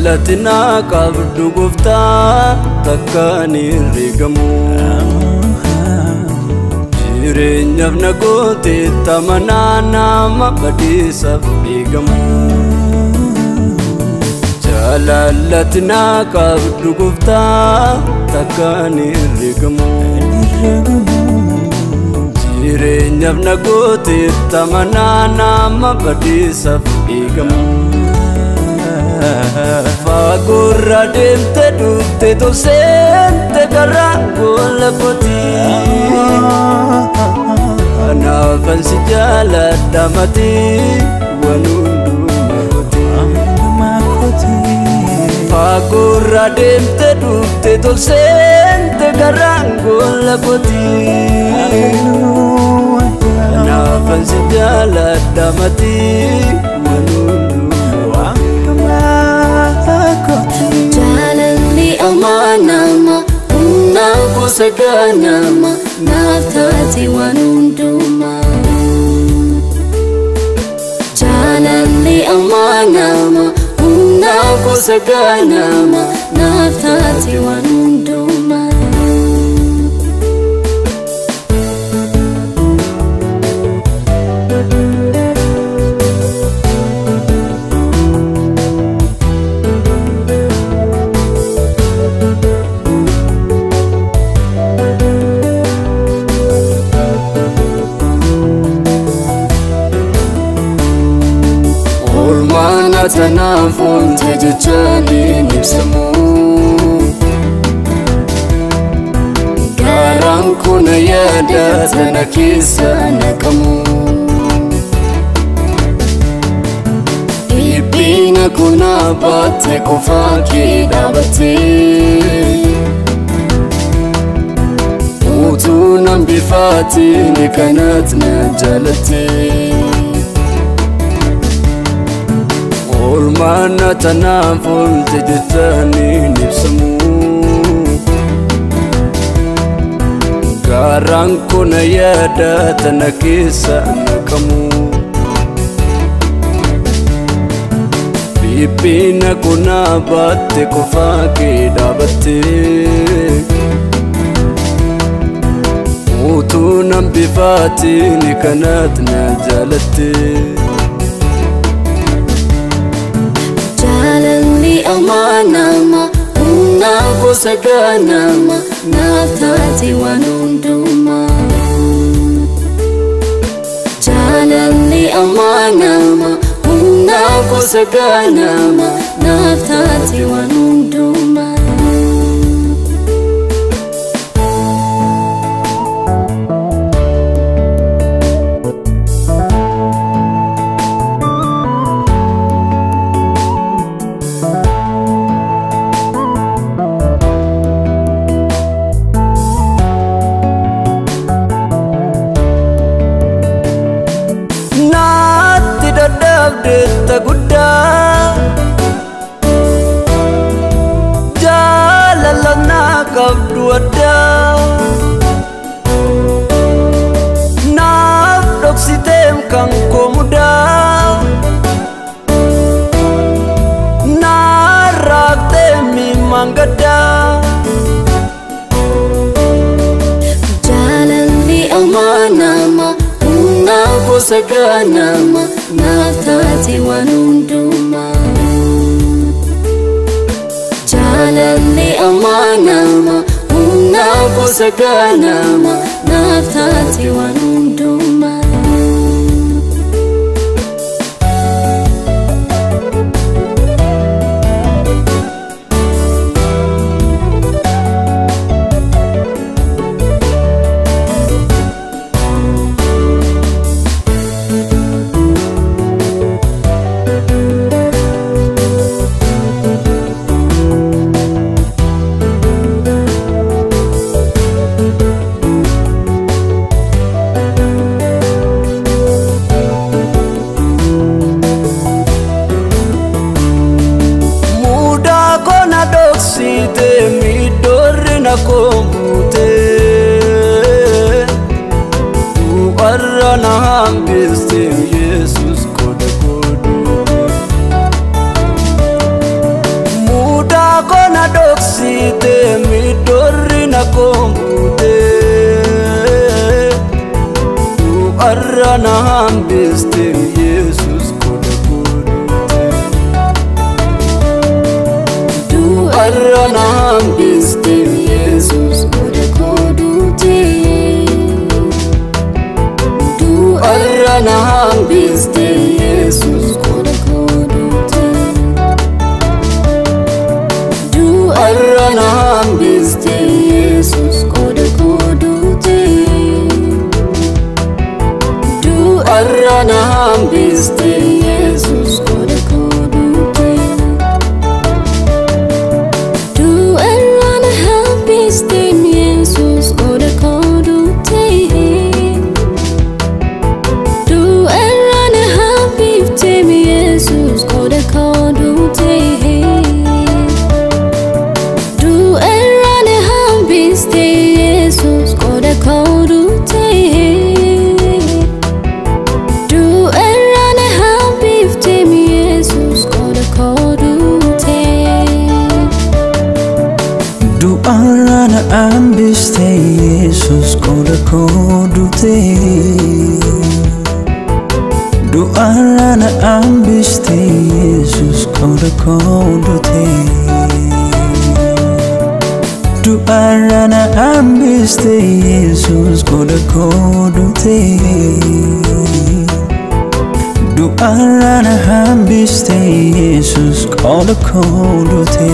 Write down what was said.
Jalatina qabdu gufta takkani rigamu Jireenyaaf na goote tamanaa nama badiisaaf eegamu Jalatina qabdu gufta takkani rigamu Jireenyaaf na goote tamanaa nama badiisaaf eegamu Fagurra deemte dhufte tolseente garaan gola kooti Kanaafan si jaaladha matii waan hundumaa kooti Fagurra deemte dhufte tolseente garaan gola kooti Kanaafan si jaaladha matii waan Jalali amanama Unnaku saganama Naftati wanunduma Jalali amanama Unnaku saganama Naftati wanunduma Tanafon tejechani nipsamu Garang kuna yada tanakisa nakamu Ipina kuna bate kufaki dabate Utu nambifati nikanat na jalate Olmana tanafon tejechani nipsamu Garang kuna yada tanakisa nakamu Pipina kuna bate kufaki dabate Utu nambifati nikanat na jalate Jalali amanama Unnaku saganama Naftati wanunduma Jalali amanama Unnaku saganama Naftati wanunduma Detta gudda Jalalana qabdu adda Naaf dhoksitem kan koo mudaa Naarraaqteem miimmaan gaddaa Jalali amanama Unnaku saganama Naftati wanunduma Jalali amanama Unnaku saganama Naftati wanunduma Du'arrana hambiste Yesus koda kodute. Du'arrana hambiste Yesus koda kodute. Du'arrana hambiste Yesus koda kodute. Du'arrana hambiste Yesus koda kodute. Du'arrana hambiste Yesus koda kodute. Du'arrana hambiste Yesus koda kodute. Du'arrana hambiste Yesus koda kodute. Du'arrana hambiste Yesus koda kodute. Du'arrana hambiste Yesus koda kodute. Du'arrana hambiste Yesus koda kodute. Du'arrana hambiste Yesus koda kodute. Du'arrana hambiste Yesus koda kodute. Du'arrana hambiste Yesus koda kodute.